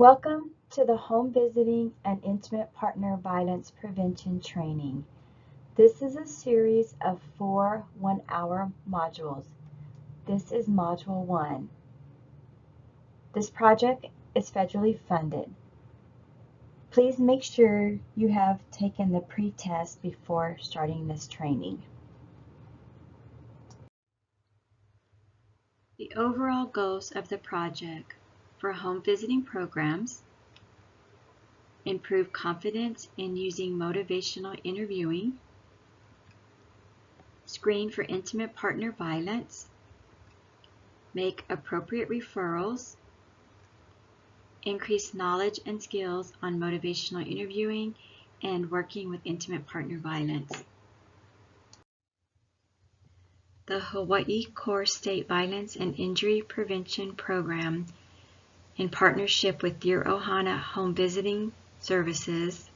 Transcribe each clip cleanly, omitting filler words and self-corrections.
Welcome to the Home Visiting and Intimate Partner Violence Prevention Training. This is a series of 4 one-hour modules. This is Module 1. This project is federally funded. Please make sure you have taken the pre-test before starting this training. The overall goals of the project for home visiting programs: improve confidence in using motivational interviewing, screen for intimate partner violence, make appropriate referrals, increase knowledge and skills on motivational interviewing and working with intimate partner violence. The Hawaii Core State Violence and Injury Prevention Program, in partnership with Dear Ohana Home Visiting Services,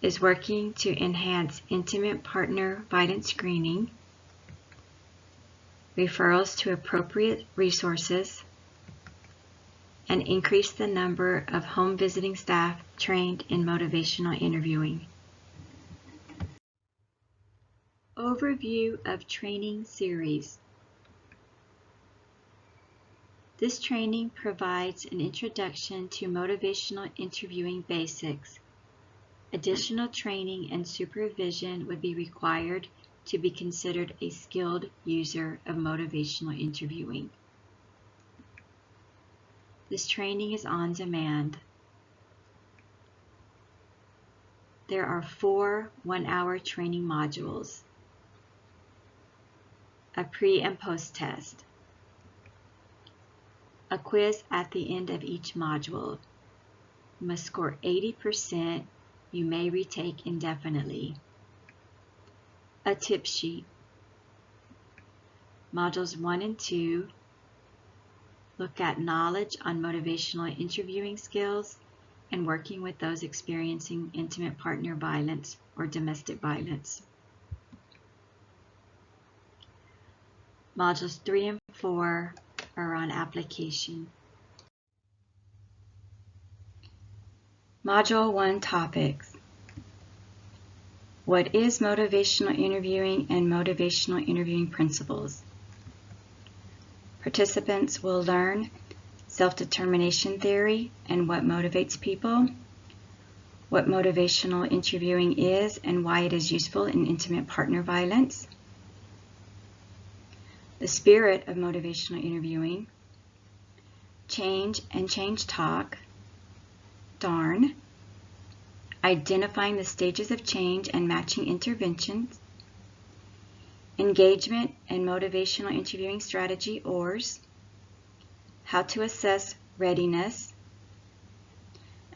is working to enhance intimate partner violence screening, referrals to appropriate resources, and increase the number of home visiting staff trained in motivational interviewing. Overview of training series. This training provides an introduction to motivational interviewing basics. Additional training and supervision would be required to be considered a skilled user of motivational interviewing. This training is on demand. There are 4 one-hour training modules. A pre- and post-test. A quiz at the end of each module. You must score 80%. You may retake indefinitely. A tip sheet. Modules 1 and 2 look at knowledge on motivational interviewing skills and working with those experiencing intimate partner violence or domestic violence. Modules 3 and 4 are on application. Module 1 topics. What is motivational interviewing and motivational interviewing principles? Participants will learn self-determination theory and what motivates people, what motivational interviewing is and why it is useful in intimate partner violence, the spirit of motivational interviewing, change and change talk, DARN, identifying the stages of change and matching interventions, engagement and motivational interviewing strategy ORS, how to assess readiness,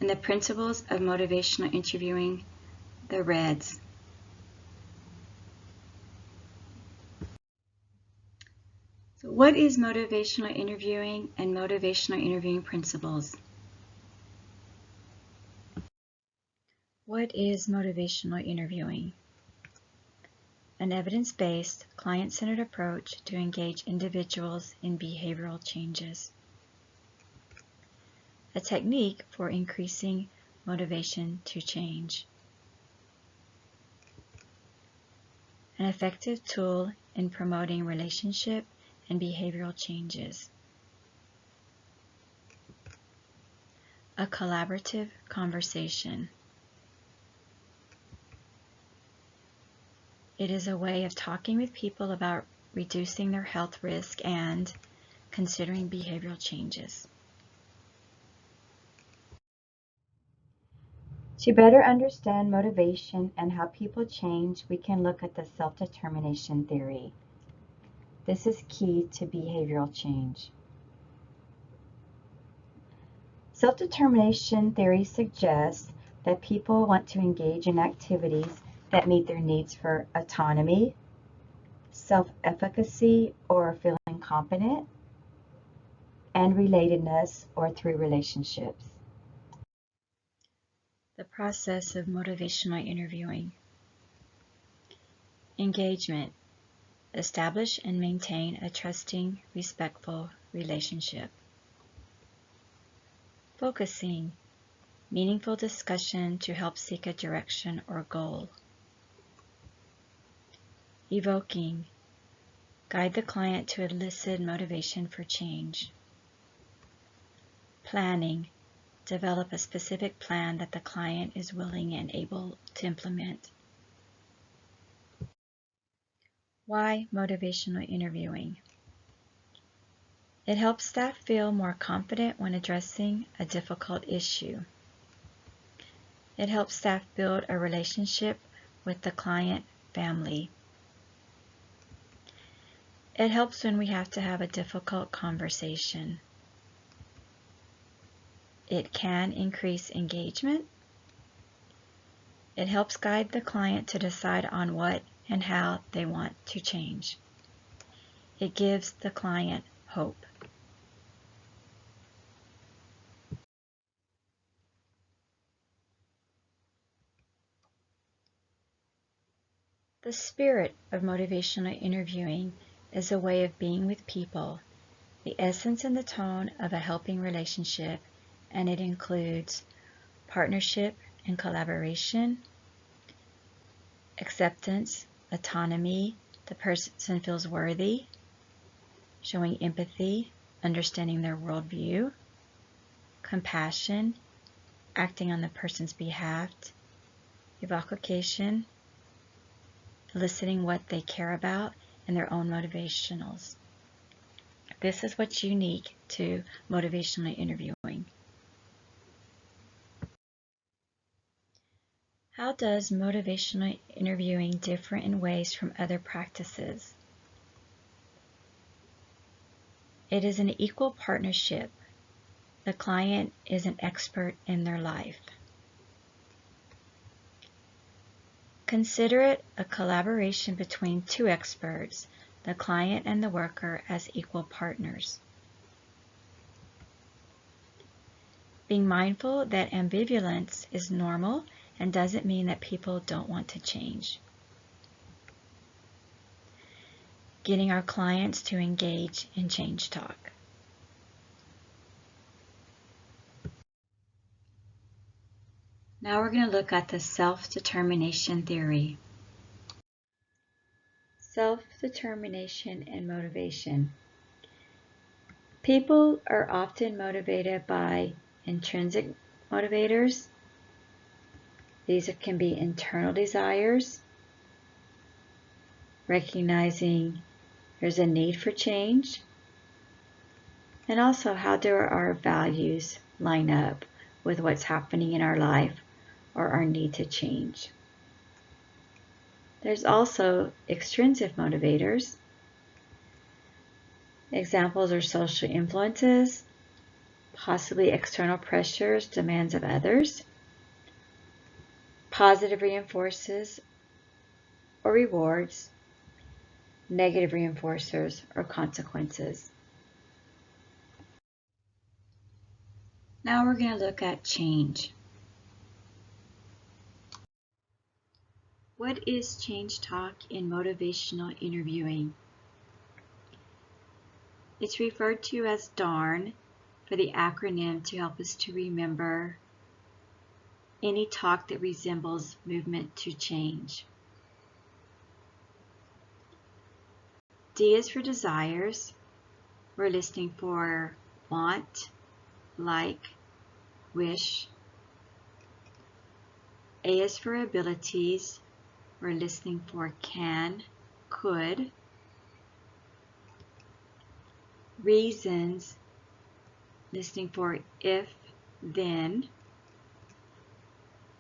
and the principles of motivational interviewing, the REDS. So what is motivational interviewing and motivational interviewing principles? What is motivational interviewing? An evidence-based, client-centered approach to engage individuals in behavioral changes. A technique for increasing motivation to change. An effective tool in promoting relationship and behavioral changes. A collaborative conversation. It is a way of talking with people about reducing their health risk and considering behavioral changes. To better understand motivation and how people change, we can look at the self-determination theory. This is key to behavioral change. Self-determination theory suggests that people want to engage in activities that meet their needs for autonomy, self-efficacy or feeling competent, and relatedness or through relationships. The process of motivational interviewing. Engagement. Establish and maintain a trusting, respectful relationship. Focusing, meaningful discussion to help seek a direction or goal. Evoking, guide the client to elicit motivation for change. Planning, develop a specific plan that the client is willing and able to implement. Why motivational interviewing? It helps staff feel more confident when addressing a difficult issue. It helps staff build a relationship with the client family. It helps when we have to have a difficult conversation. It can increase engagement. It helps guide the client to decide on what and how they want to change. It gives the client hope. The spirit of motivational interviewing is a way of being with people, the essence and the tone of a helping relationship, and it includes partnership and collaboration, acceptance, autonomy, the person feels worthy, showing empathy, understanding their worldview, compassion, acting on the person's behalf, evocation, eliciting what they care about, and their own motivationals. This is what's unique to motivational interviewing. How does motivational interviewing differ in ways from other practices? It is an equal partnership. The client is an expert in their life. Consider it a collaboration between two experts, the client and the worker, as equal partners. Being mindful that ambivalence is normal and doesn't mean that people don't want to change. Getting our clients to engage in change talk. Now we're going to look at the self-determination theory. Self-determination and motivation. People are often motivated by intrinsic motivators. These can be internal desires, recognizing there's a need for change, and also how do our values line up with what's happening in our life or our need to change. There's also extrinsic motivators. Examples are social influences, possibly external pressures, demands of others, positive reinforcers or rewards, negative reinforcers or consequences. Now we're going to look at change. What is change talk in motivational interviewing? It's referred to as DARN for the acronym to help us to remember any talk that resembles movement to change. D is for desires. We're listening for want, like, wish. A is for abilities. We're listening for can, could. Reasons, listening for if, then.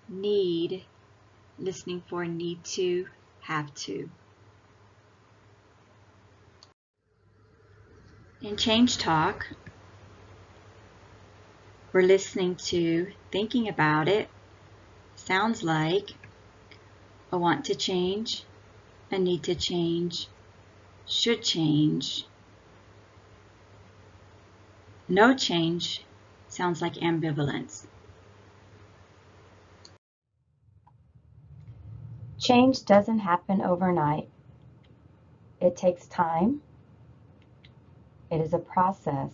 Need, listening for need to, have to. In change talk, we're listening to thinking about it, sounds like, a want to change, a need to change, should change. No change sounds like ambivalence. Change doesn't happen overnight. It takes time. It is a process.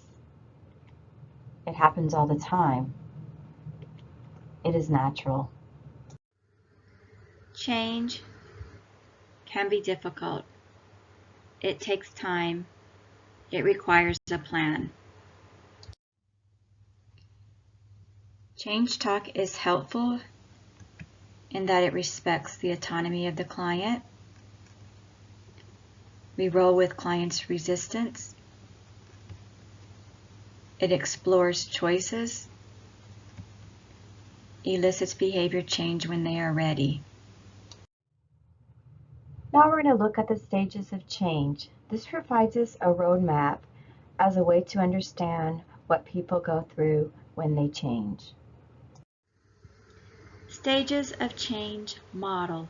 It happens all the time. It is natural. Change can be difficult. It takes time. It requires a plan. Change talk is helpful in that it respects the autonomy of the client. We roll with clients' resistance. It explores choices, elicits behavior change when they are ready. Now we're going to look at the stages of change. This provides us a roadmap as a way to understand what people go through when they change. Stages of change model.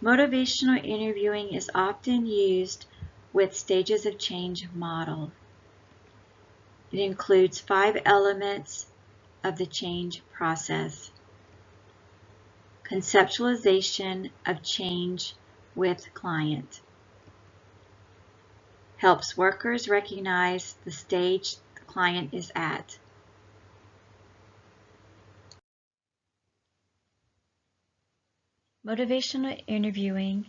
Motivational interviewing is often used with stages of change model. It includes 5 elements of the change process. Conceptualization of change with client. Helps workers recognize the stage the client is at. Motivational interviewing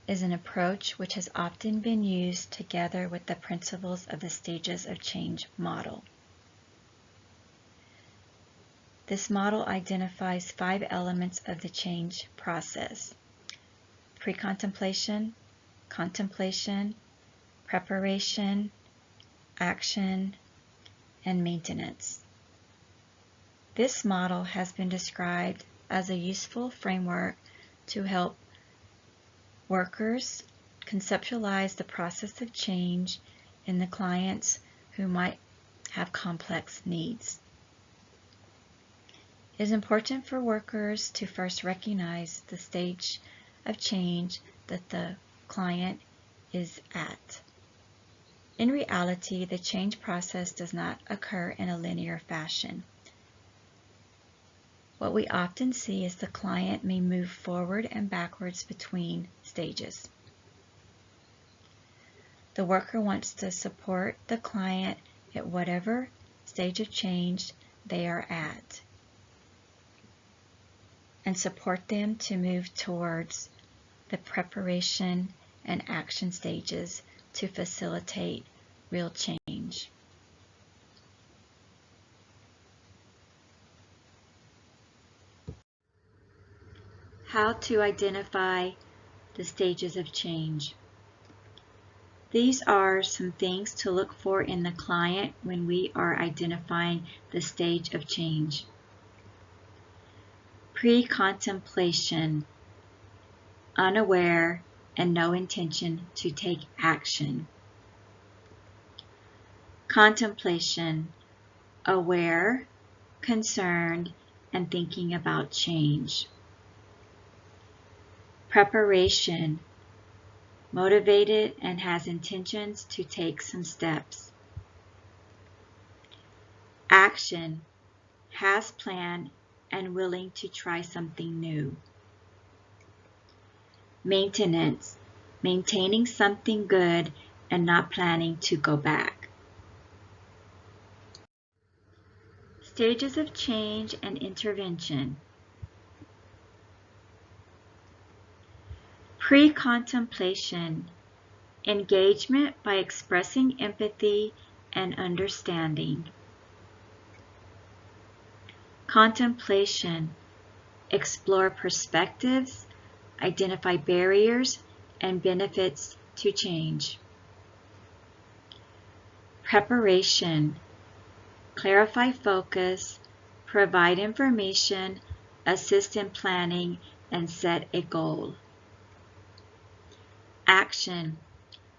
is an approach which has often been used together with the principles of the stages of change model. This model identifies 5 elements of the change process: pre-contemplation, contemplation, preparation, action, and maintenance. This model has been described as a useful framework to help workers conceptualize the process of change in the clients who might have complex needs. It is important for workers to first recognize the stage of change that the client is at. In reality, the change process does not occur in a linear fashion. What we often see is the client may move forward and backwards between stages. The worker wants to support the client at whatever stage of change they are at and support them to move towards the preparation and action stages to facilitate real change. How to identify the stages of change. These are some things to look for in the client when we are identifying the stage of change. Pre-contemplation, unaware and no intention to take action. Contemplation, aware, concerned, and thinking about change. Preparation, motivated and has intentions to take some steps. Action, has planned and willing to try something new. Maintenance, maintaining something good and not planning to go back. Stages of change and intervention. Pre-contemplation, engagement by expressing empathy and understanding. Contemplation, explore perspectives, identify barriers and benefits to change. Preparation, clarify focus, provide information, assist in planning, and set a goal. Action,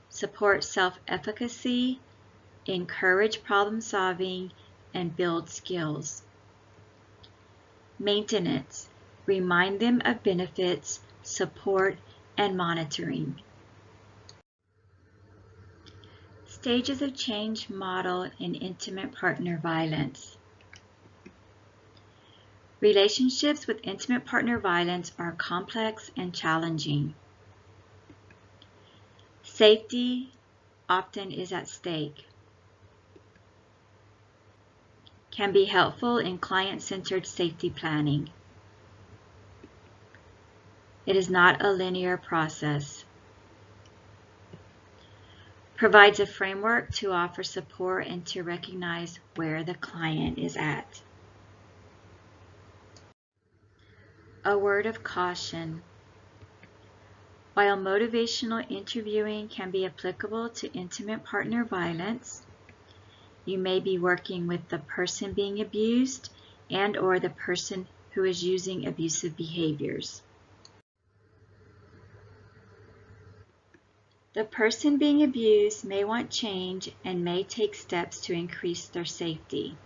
support self-efficacy, encourage problem solving, and build skills. Maintenance, remind them of benefits, support, and monitoring. Stages of change model in intimate partner violence. Relationships with intimate partner violence are complex and challenging. Safety often is at stake. can be helpful in client-centered safety planning. It is not a linear process. Provides a framework to offer support and to recognize where the client is at. A word of caution. While motivational interviewing can be applicable to intimate partner violence, you may be working with the person being abused and/or the person who is using abusive behaviors. The person being abused may want change and may take steps to increase their safety.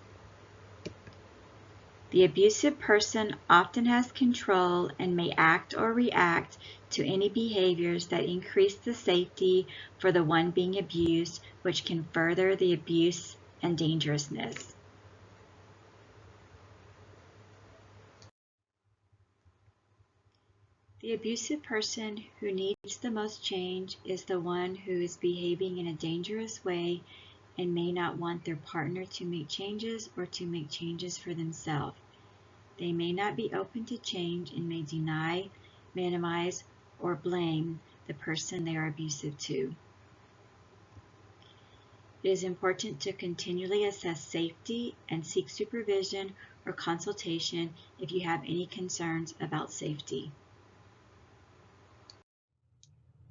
The abusive person often has control and may act or react to any behaviors that increase the safety for the one being abused, which can further the abuse and dangerousness. The abusive person who needs the most change is the one who is behaving in a dangerous way and may not want their partner to make changes or to make changes for themselves. They may not be open to change and may deny, minimize, or blame the person they are abusive to. It is important to continually assess safety and seek supervision or consultation if you have any concerns about safety.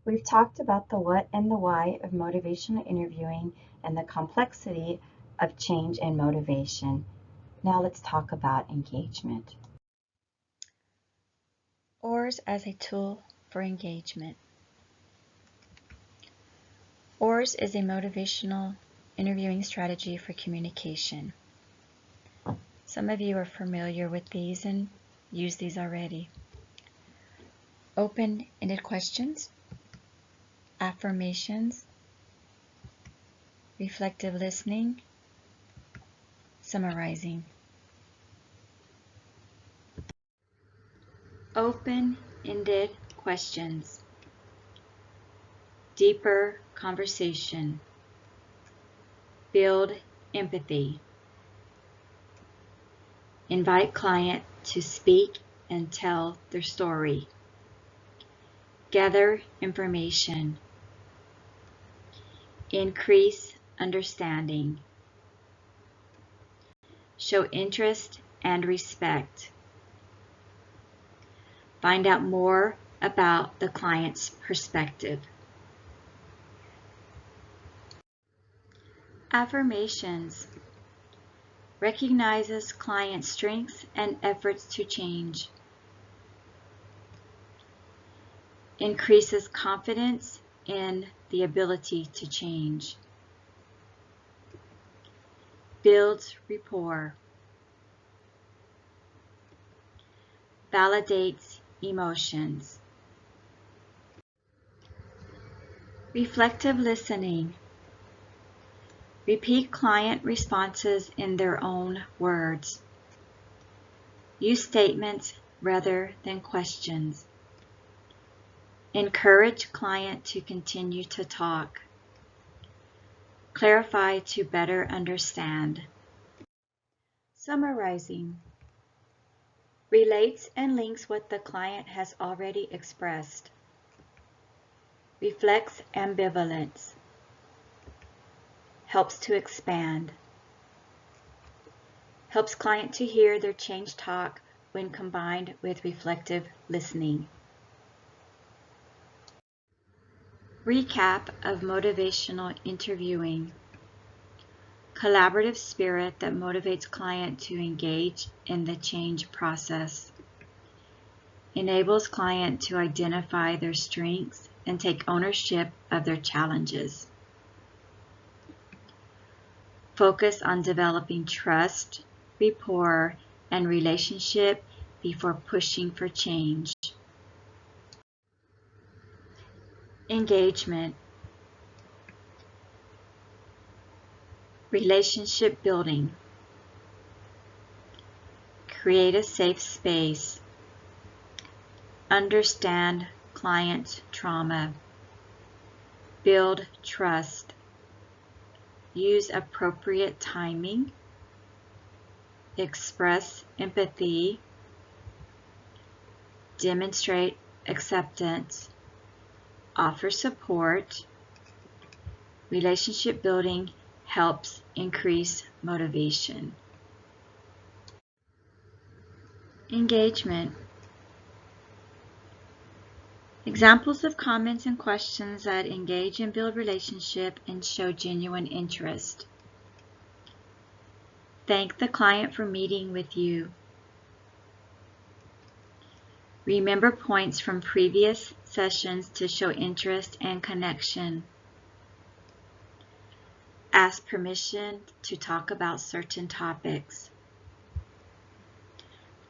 We've talked about the what and the why of motivational interviewing and the complexity of change and motivation. Now let's talk about engagement. OARS as a tool for engagement. OARS is a motivational interviewing strategy for communication. Some of you are familiar with these and use these already. Open-ended questions, affirmations, reflective listening, summarizing. Open-ended questions, deeper conversation, build empathy, invite client to speak and tell their story, gather information, increase understanding, show interest and respect, find out more about the client's perspective. Affirmations. Recognizes client strengths and efforts to change. Increases confidence in the ability to change. Builds rapport. Validates emotions. Reflective listening. Repeat client responses in their own words. Use statements rather than questions. Encourage client to continue to talk. Clarify to better understand. Summarizing. Relates and links what the client has already expressed. Reflects ambivalence. Helps to expand. Helps client to hear their change talk when combined with reflective listening. Recap of motivational interviewing. Collaborative spirit that motivates client to engage in the change process. Enables client to identify their strengths and take ownership of their challenges. Focus on developing trust, rapport, and relationship before pushing for change. Engagement. Relationship building. Create a safe space. Understand client's trauma. Build trust. Use appropriate timing. express empathy, demonstrate acceptance, offer support. Relationship building helps increase motivation. Engagement. Examples of comments and questions that engage and build relationship and show genuine interest. Thank the client for meeting with you. Remember points from previous sessions to show interest and connection. Ask permission to talk about certain topics.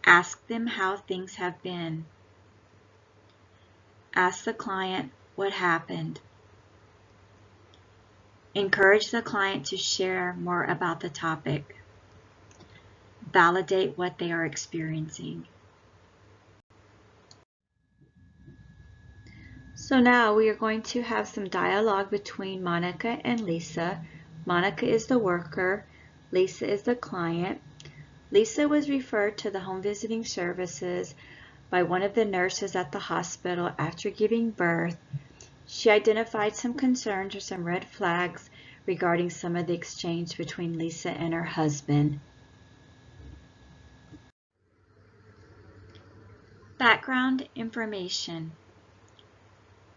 Ask them how things have been. Ask the client what happened. Encourage the client to share more about the topic. Validate what they are experiencing. So now we are going to have some dialogue between Monica and Lisa. Monica is the worker, Lisa is the client. Lisa was referred to the home visiting services by one of the nurses at the hospital after giving birth. She identified some concerns or some red flags regarding some of the exchange between Lisa and her husband. Background information.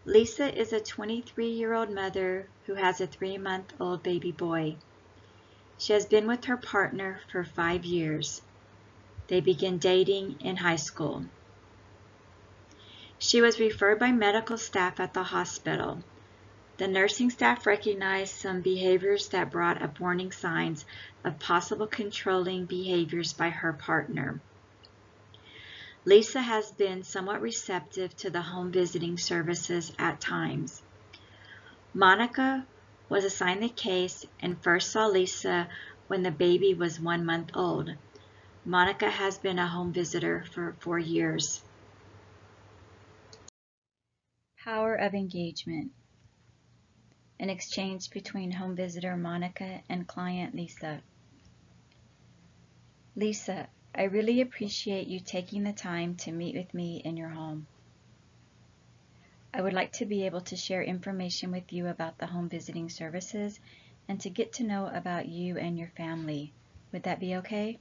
Lisa is a 23-year-old mother who has a 3-month-old baby boy. She has been with her partner for 5 years. They began dating in high school. She was referred by medical staff at the hospital. The nursing staff recognized some behaviors that brought up warning signs of possible controlling behaviors by her partner. Lisa has been somewhat receptive to the home visiting services at times. Monica was assigned the case and first saw Lisa when the baby was 1 month old. Monica has been a home visitor for 4 years. Power of engagement. An exchange between home visitor Monica and client Lisa. Lisa, I really appreciate you taking the time to meet with me in your home. I would like to be able to share information with you about the home visiting services and to get to know about you and your family. Would that be okay?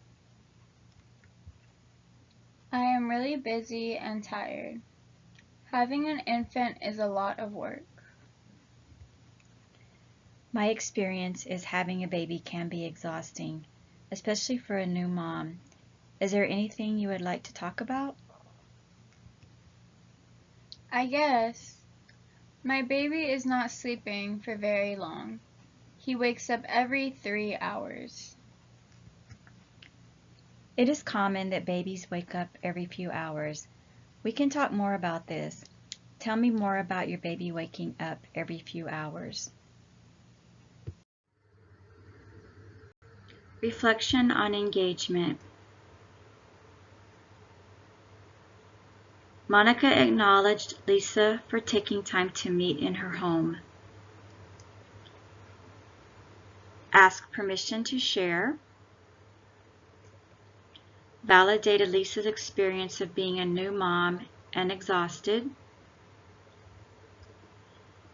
I am really busy and tired. Having an infant is a lot of work. My experience is having a baby can be exhausting, especially for a new mom. Is there anything you would like to talk about? I guess. My baby is not sleeping for very long. He wakes up every 3 hours. It is common that babies wake up every few hours. We can talk more about this. Tell me more about your baby waking up every few hours. Reflection on engagement. Monica acknowledged Lisa for taking time to meet in her home. Asked permission to share. Validated Lisa's experience of being a new mom and exhausted.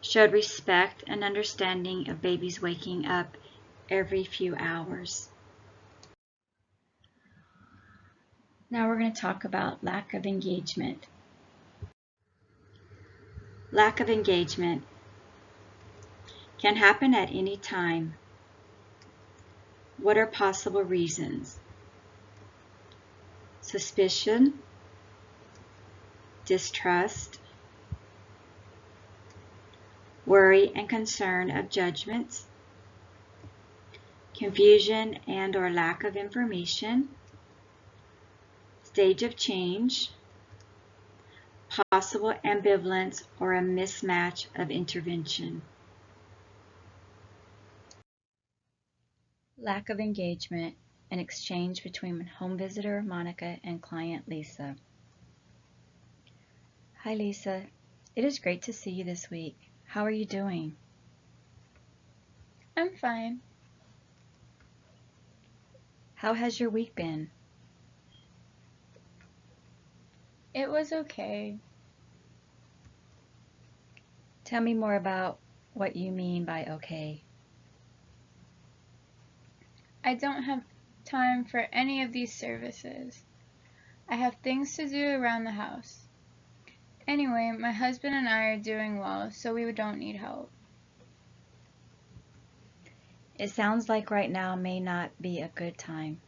Showed respect and understanding of babies waking up every few hours. Now we're going to talk about lack of engagement. Lack of engagement can happen at any time. What are possible reasons? Suspicion, distrust, worry and concern of judgments, confusion and or lack of information, stage of change, possible ambivalence or a mismatch of intervention. Lack of engagement, an exchange between home visitor Monica and client Lisa. Hi Lisa, it is great to see you this week. How are you doing? I'm fine. How has your week been? It was okay. Tell me more about what you mean by okay. I don't have time for any of these services. I have things to do around the house. Anyway, my husband and I are doing well, so we don't need help. It sounds like right now may not be a good time.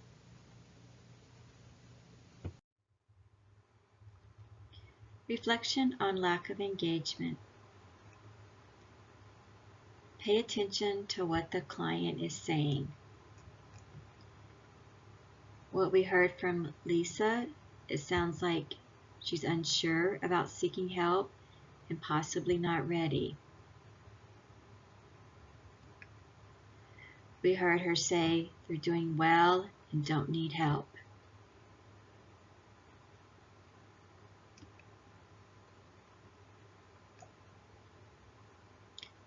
Reflection on lack of engagement. Pay attention to what the client is saying. What we heard from Lisa, it sounds like she's unsure about seeking help and possibly not ready. We heard her say they're doing well and don't need help.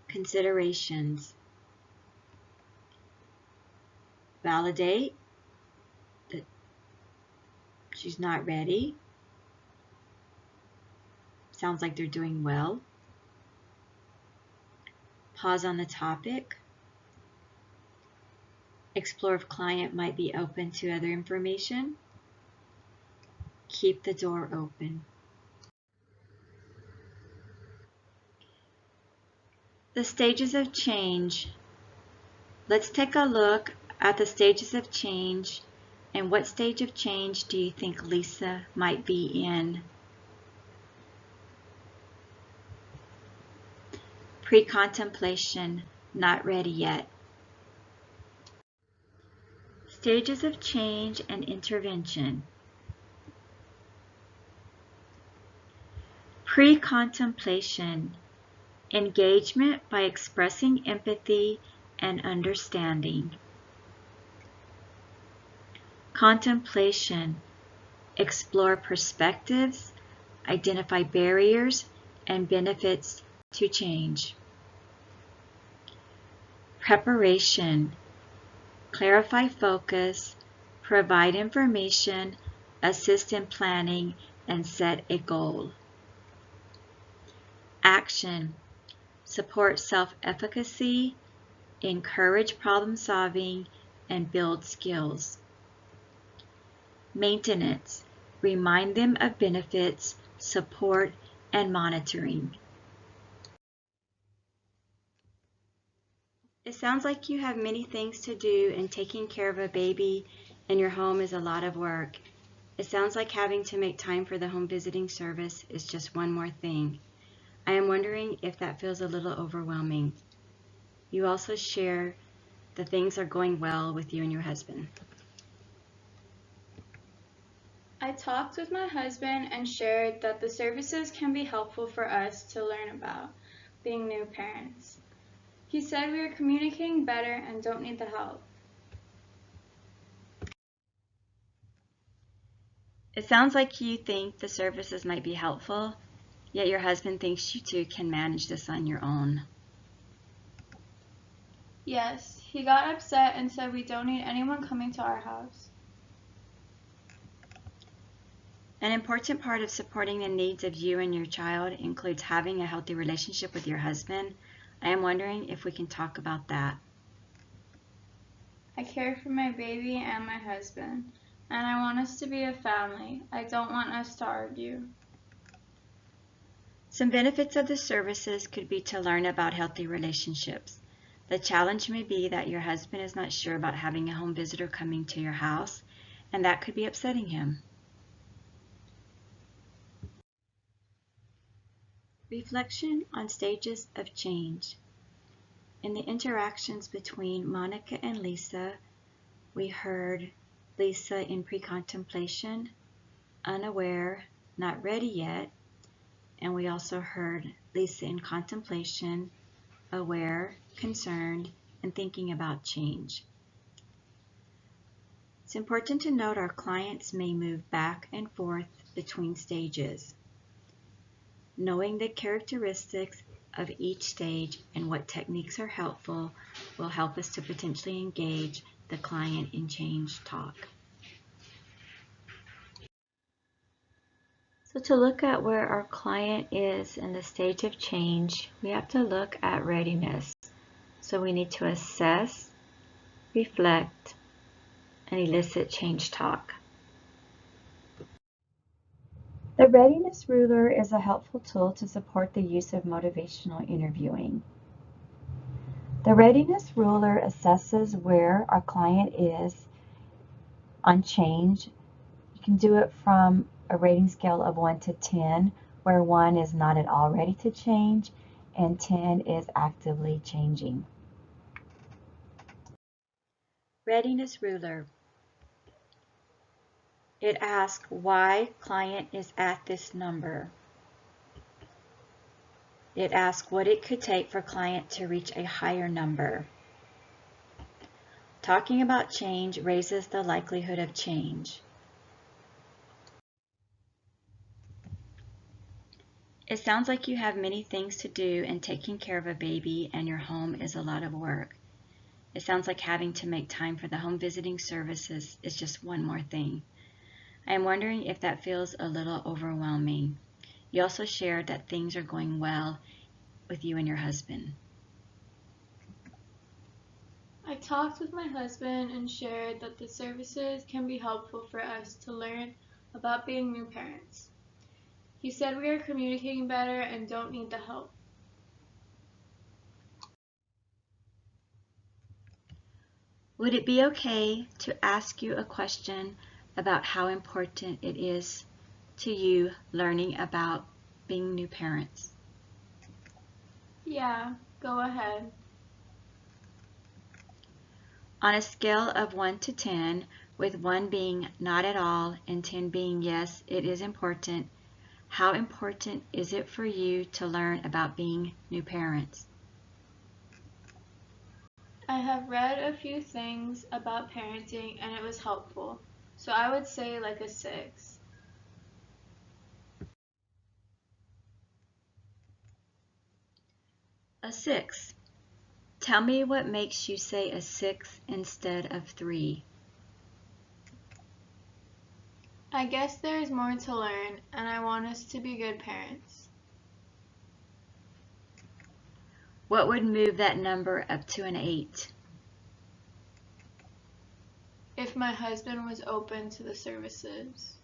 Considerations. Validate that she's not ready. Sounds like they're doing well. Pause on the topic. Explore if client might be open to other information. Keep the door open. The stages of change. Let's take a look at the stages of change and what stage of change do you think Lisa might be in? Pre-contemplation, not ready yet. Stages of change and intervention. Pre-contemplation, engagement by expressing empathy and understanding. Contemplation, explore perspectives, identify barriers and benefits to change. Preparation, clarify focus, provide information, assist in planning, and set a goal. Action, support self-efficacy, encourage problem solving, and build skills. Maintenance, remind them of benefits, support, and monitoring. It sounds like you have many things to do, and taking care of a baby in your home is a lot of work. It sounds like having to make time for the home visiting service is just one more thing. I am wondering if that feels a little overwhelming. You also share that things are going well with you and your husband. I talked with my husband and shared that the services can be helpful for us to learn about being new parents. He said we are communicating better and don't need the help. It sounds like you think the services might be helpful, yet your husband thinks you two can manage this on your own. Yes, he got upset and said we don't need anyone coming to our house. An important part of supporting the needs of you and your child includes having a healthy relationship with your husband. I am wondering if we can talk about that. I care for my baby and my husband, and I want us to be a family. I don't want us to argue. Some benefits of the services could be to learn about healthy relationships. The challenge may be that your husband is not sure about having a home visitor coming to your house, and that could be upsetting him. Reflection on stages of change. In the interactions between Monica and Lisa, we heard Lisa in pre-contemplation, unaware, not ready yet, and we also heard Lisa in contemplation, aware, concerned, and thinking about change. It's important to note our clients may move back and forth between stages. Knowing the characteristics of each stage and what techniques are helpful will help us to potentially engage the client in change talk. So to look at where our client is in the stage of change, we have to look at readiness. So we need to assess, reflect, and elicit change talk. The readiness ruler is a helpful tool to support the use of motivational interviewing. The readiness ruler assesses where our client is on change. You can do it from a rating scale of 1 to 10, where 1 is not at all ready to change and 10 is actively changing. Readiness ruler. It asks why client is at this number. It asks what it could take for client to reach a higher number. Talking about change raises the likelihood of change. It sounds like you have many things to do, and taking care of a baby and your home is a lot of work. It sounds like having to make time for the home visiting services is just one more thing. I am wondering if that feels a little overwhelming. You also shared that things are going well with you and your husband. I talked with my husband and shared that the services can be helpful for us to learn about being new parents. He said we are communicating better and don't need the help. Would it be okay to ask you a question about how important it is to you learning about being new parents? Yeah, go ahead. On a scale of 1 to 10, with 1 being not at all and 10 being yes, it is important, how important is it for you to learn about being new parents? I have read a few things about parenting and it was helpful, so I would say like a 6. A 6. Tell me what makes you say a 6 instead of 3. I guess there is more to learn and I want us to be good parents. What would move that number up to an 8? If my husband was open to the services.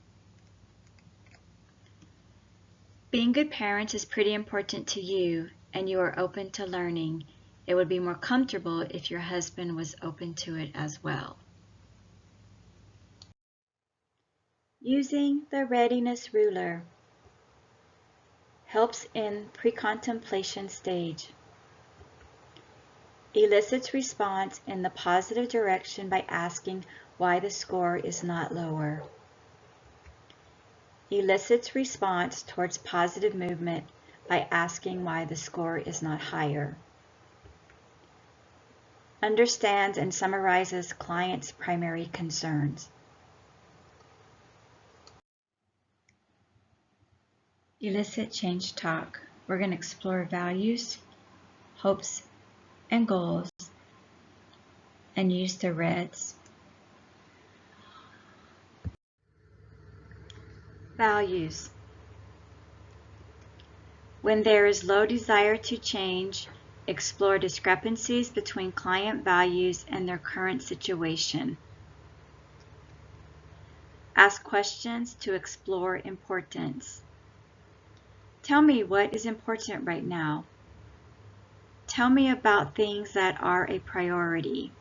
Being good parents is pretty important to you and you are open to learning. It would be more comfortable if your husband was open to it as well. Using the readiness ruler helps in pre-contemplation stage. Elicits response in the positive direction by asking why the score is not lower. Elicits response towards positive movement by asking why the score is not higher. Understands and summarizes client's primary concerns. Elicit change talk. We're going to explore values, hopes, and goals, and use the reds. Values. When there is low desire to change, explore discrepancies between client values and their current situation. Ask questions to explore importance. Tell me what is important right now. Tell me about things that are a priority.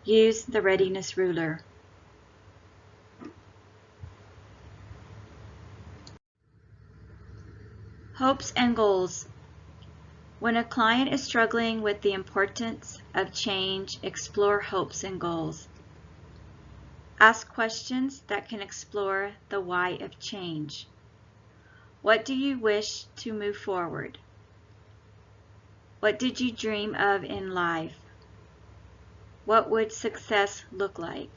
Use the readiness ruler. Hopes and goals. When a client is struggling with the importance of change, explore hopes and goals. Ask questions that can explore the why of change. What do you wish to move forward? What did you dream of in life? What would success look like?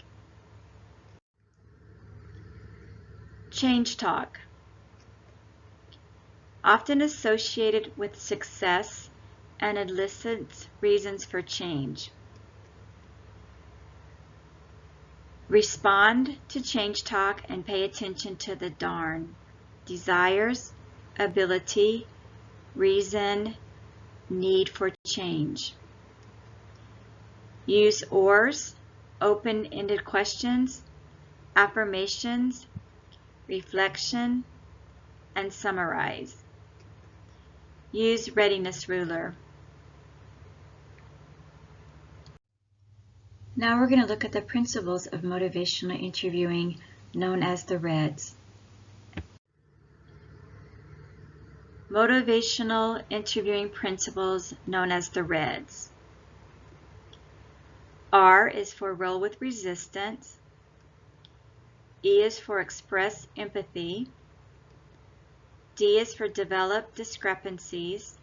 Change talk. Often associated with success and elicits reasons for change. Respond to change talk and pay attention to the darn. Desires, ability, reason, need for change. Use ORs, open-ended questions, affirmations, reflection, and summarize. Use readiness ruler. Now we're going to look at the principles of motivational interviewing known as the REDS. Motivational interviewing principles known as the REDS. R is for roll with resistance. E is for express empathy. D is for develop discrepancies.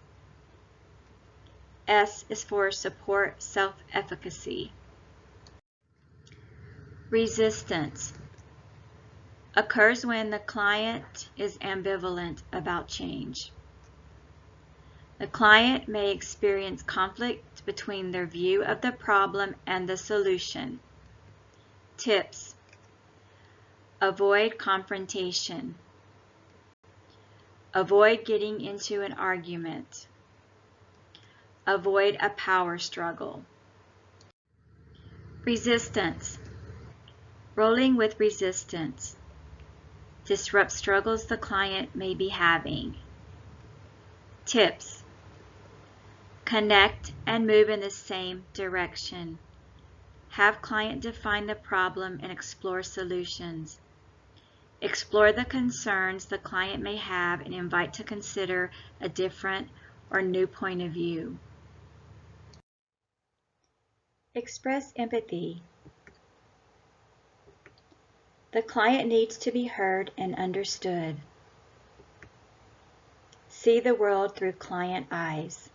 S is for support self-efficacy. Resistance occurs when the client is ambivalent about change. The client may experience conflict between their view of the problem and the solution. Tips: avoid confrontation. Avoid getting into an argument. Avoid a power struggle. Resistance. Rolling with resistance. Disrupt struggles the client may be having. Tips: connect and move in the same direction. Have client define the problem and explore solutions. Explore the concerns the client may have and invite to consider a different or new point of view. Express empathy. The client needs to be heard and understood. See the world through client eyes.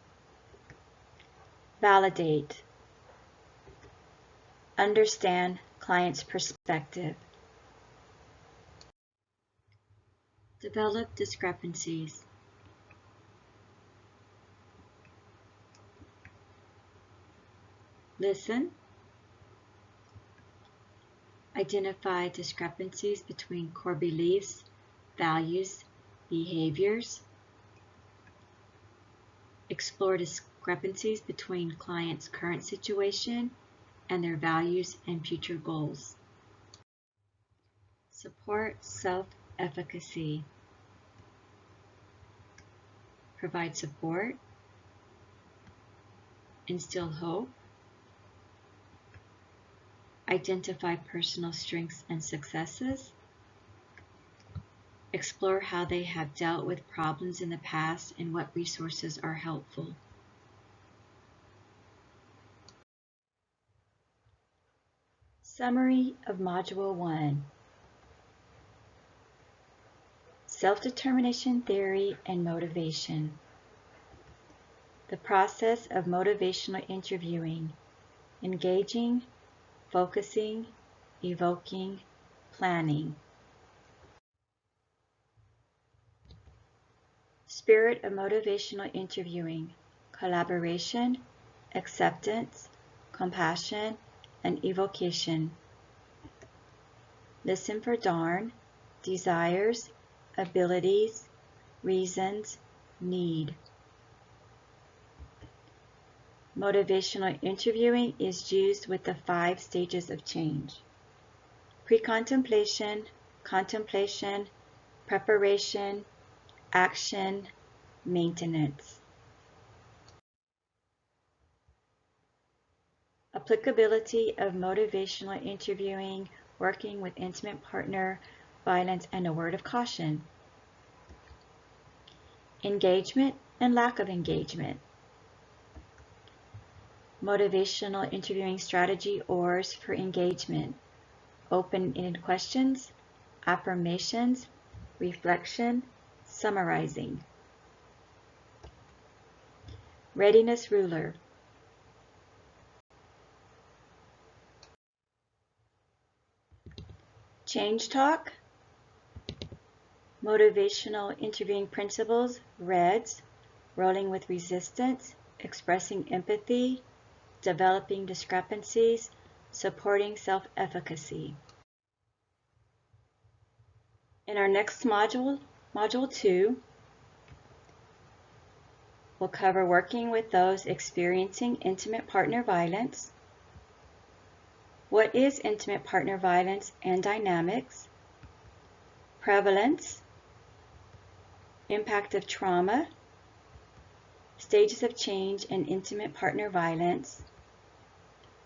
Validate. Understand client's perspective. Develop discrepancies. Listen. Identify discrepancies between core beliefs, values, behaviors. Explore discrepancies between clients' current situation and their values and future goals. Support self-efficacy. Provide support. Instill hope. Identify personal strengths and successes. Explore how they have dealt with problems in the past and what resources are helpful. Summary of Module 1. Self-determination theory and motivation. The process of motivational interviewing: engaging, focusing, evoking, planning. Spirit of motivational interviewing: collaboration, acceptance, compassion, and evocation. Listen for darn, desires, abilities, reasons, need. Motivational interviewing is used with the 5 stages of change: pre-contemplation, contemplation, preparation, action, maintenance. Applicability of motivational interviewing working with intimate partner violence and a word of caution. Engagement and lack of engagement. Motivational interviewing strategy ORs for engagement: open-ended questions, affirmations, reflection, summarizing. Readiness ruler. Change talk. Motivational interviewing principles: REDS, rolling with resistance, expressing empathy, developing discrepancies, supporting self-efficacy. In our next module, Module 2, we'll cover working with those experiencing intimate partner violence. What is intimate partner violence and dynamics? Prevalence, impact of trauma, stages of change in intimate partner violence,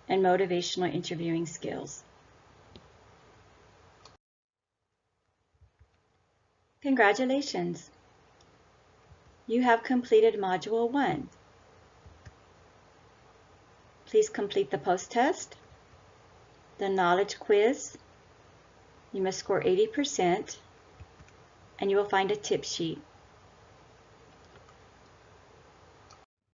and motivational interviewing skills. Congratulations! You have completed Module 1. Please complete the post-test, the knowledge quiz. You must score 80%, and you will find a tip sheet.